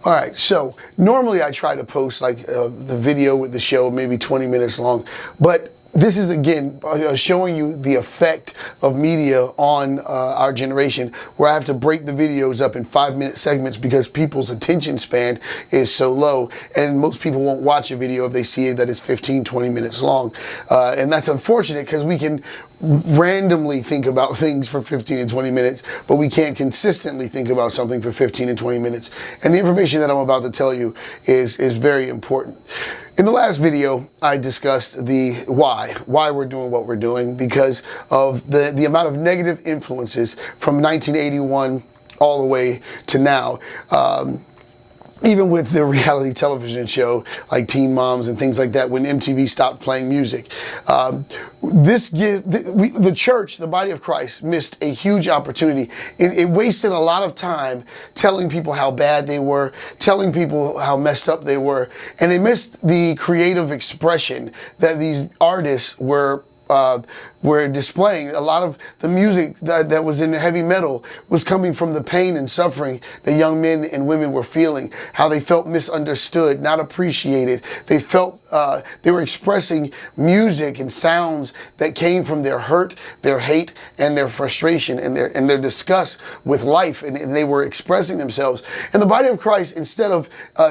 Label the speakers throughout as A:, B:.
A: All right, so normally I try to post like the video with the show, maybe 20 minutes long, but this is again showing you the effect of media on our generation, where I have to break the videos up in 5-minute segments because people's attention span is so low, and most people won't watch a video if they see that it's 15-20 minutes long, and that's unfortunate because we can randomly think about things for 15 and 20 minutes, but we can't consistently think about something for 15 and 20 minutes. And the information that I'm about to tell you is very important. In the last video, I discussed the why we're doing what we're doing, because of the amount of negative influences from 1981 all the way to now. Even with the reality television show like Teen Moms and things like that, when MTV stopped playing music, the church, the body of Christ, missed a huge opportunity. It wasted a lot of time telling people how bad they were, telling people how messed up they were, and they missed the creative expression that these artists were displaying. A lot of the music that was in heavy metal was coming from the pain and suffering that young men and women were feeling, how they felt misunderstood, not appreciated. They felt they were expressing music and sounds that came from their hurt, their hate, and their frustration and their disgust with life, and they were expressing themselves. And the body of Christ, instead of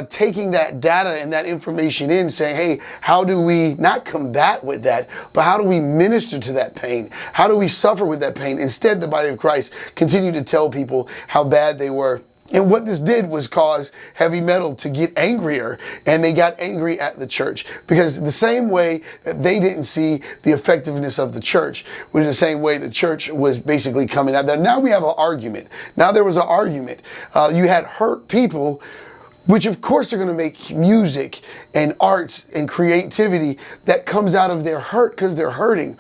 A: taking that data and that information in, saying, hey, how do we not combat with that, but how do we minister to that pain? How do we suffer with that pain? Instead, the body of Christ continued to tell people how bad they were. And what this did was cause heavy metal to get angrier, and they got angry at the church, because the same way that they didn't see the effectiveness of the church was the same way the church was basically coming out there. Now we have an argument. Now there was an argument. You had hurt people, which of course are going to make music and arts and creativity that comes out of their hurt because they're hurting.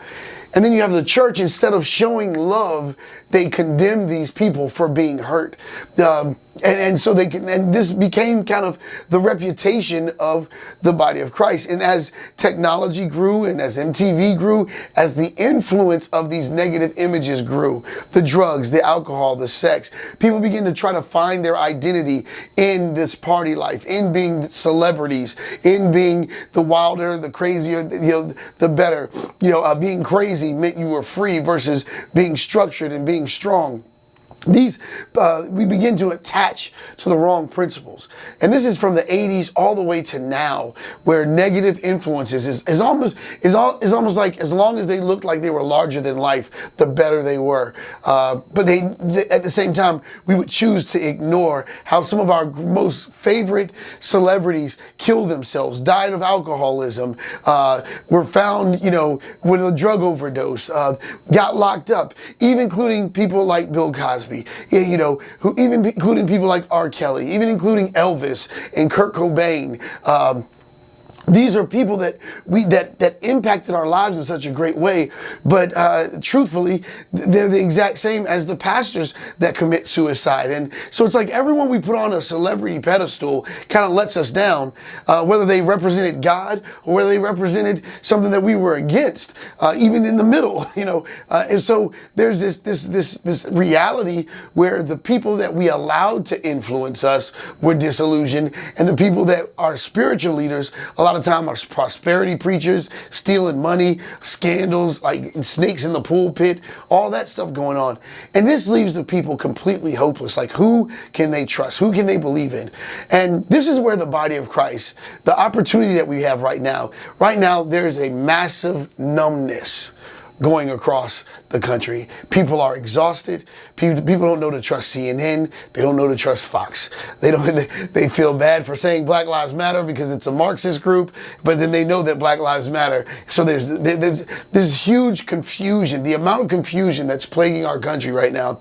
A: And then you have the church, instead of showing love, they condemn these people for being hurt. And so this became kind of the reputation of the body of Christ. And as technology grew, and as MTV grew, as the influence of these negative images grew, the drugs, the alcohol, the sex, people began to try to find their identity in this party life, in being celebrities, in being the wilder, the crazier, the better. Being crazy meant you were free versus being structured and being strong. We begin to attach to the wrong principles. And this is from the 80s all the way to now, where negative influences is almost like, as long as they looked like they were larger than life, the better they were. But at the same time, we would choose to ignore how some of our most favorite celebrities killed themselves, died of alcoholism, were found, with a drug overdose, got locked up, even including people like Bill Cosby. Including people like R. Kelly, even including Elvis and Kurt Cobain. These are people that impacted our lives in such a great way, but truthfully, they're the exact same as the pastors that commit suicide. And so it's like everyone we put on a celebrity pedestal kind of lets us down, whether they represented God or whether they represented something that we were against, even in the middle, And so there's this reality where the people that we allowed to influence us were disillusioned, and the people that are spiritual leaders, a lot of time, are prosperity preachers, stealing money, scandals, like snakes in the pulpit, all that stuff going on. And this leaves the people completely hopeless. Like, who can they trust? Who can they believe in? And this is where the body of Christ, the opportunity that we have right now, there's a massive numbness going across the country. People are exhausted. People don't know to trust CNN. They don't know to trust Fox. They feel bad for saying Black Lives Matter because it's a Marxist group, but then they know that Black Lives Matter. So there's this huge confusion. The amount of confusion that's plaguing our country right now.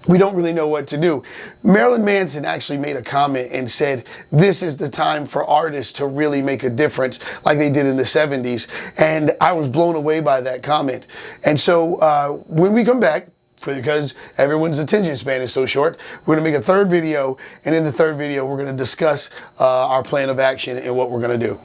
A: We don't really know what to do. Marilyn Manson actually made a comment and said, this is the time for artists to really make a difference like they did in the 70s. And I was blown away by that comment. And so when we come back, because everyone's attention span is so short, we're going to make a third video. And in the third video, we're going to discuss our plan of action and what we're going to do.